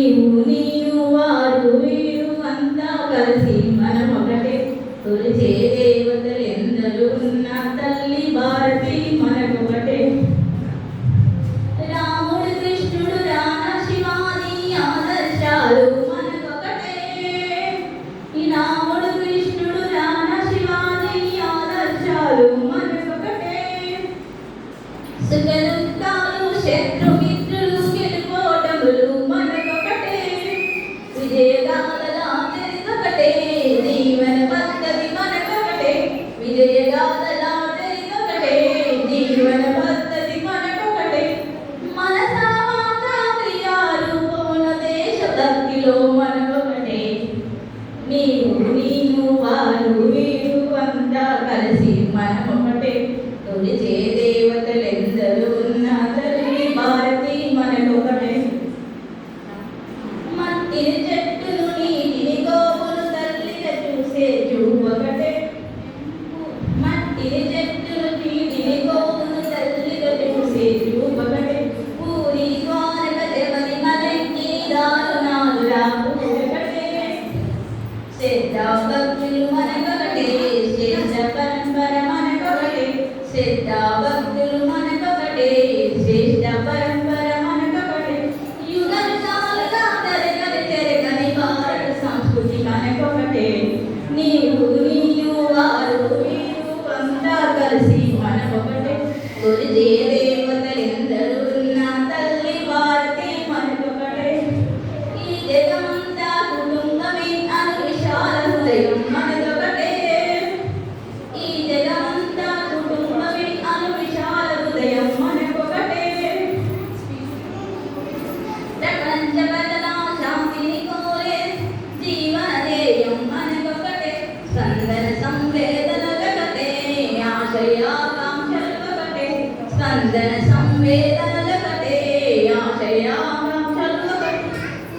నీవు నేను వారు వీరు అంతా కలిసి మనం ఒకటే. కొలిచే దేవతలు ఎందరూ ఉన్న తల్లి భారతి మనకొకటే. రాముడు కృష్ణుడు రామ శివాని ఆదర్శాలు మనకొకటే. ఈ రాముడు కృష్ణుడు రామ శివాని ఆదర్శాలు మనకొకటే. సుఖదుఖాలు శత్రుమిత్రులు గెలుపోటములు మనకొకటే. విజయగాథల చరితొకటే. జీవన పద్ధతి మనకొకటే. విజయగాథల చరితొకటే. జీవన పద్ధతి మనకొకటే. మనస మాట క్రియారూపమున దేశభక్తిలో మనకొకటే. నీవు నేను వారు వీరు అంతా కలిసి మనమొకటే. కొలిచే దేవతలెందరూ ఉన్న తల్లి భారతి మనకొకటే. మట్టిని చెట్టును నీటిని గోవును తల్లిగా చూసే చూపొకటే. మట్టిని చెట్టును నీటిని గోవును తల్లిగా చూసే చూపొకటే. పూరి ద్వారక జవని మలెక్కి దారుణాలు రాపుకటే. శ్రద్ధ భక్తులు మనకొకటే. శ్రేష్ఠ పరంపర మనకొకటే. శ్రద్ధ భక్తులు మనకొకటే. శ్రేష్ఠ పరంపర మనకొకటే. యుగ యుగాలుగా తరగని చెరగని భారత సంస్కృతి మనకొకటే. నీవు నేను వారు వీరు అంతా కలిసి మనకొకటే. కొలిచే దేవతలెందరూ ఉన్న తల్లి భారతి మనకొకటే. ఈ జగమంతా కుటుంబమే అను విశాల హృదయం మనకొకటే. ఈ జగమంతా కుటుంబమే అను విశాల హృదయం మనకొకటే. ప్రపంచ బదలా శాంతిని కోరే జీవన ధ్యేయం మనకొకటే. స్పందన సంవేదనలొకటే. ఆశయాకాంక్షలొకటే. స్పందన సంవేదనలొకటే. ఆశయాకాంక్షలొకటే.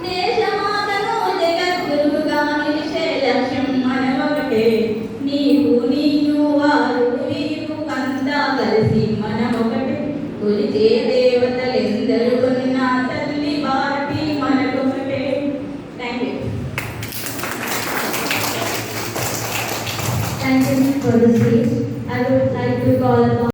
దేశమాతను జగద్గురువుగా నిలిచే లక్ష్యం మనమొకటే. నీవు నేను వారు వీరు అంతా కలిసి మనమొకటే. కొలిచే దేవతలెందరూ ఉన్న తల్లి భారతి మనకొకటే. Thank you. Thank you for the speech. I would like to call upon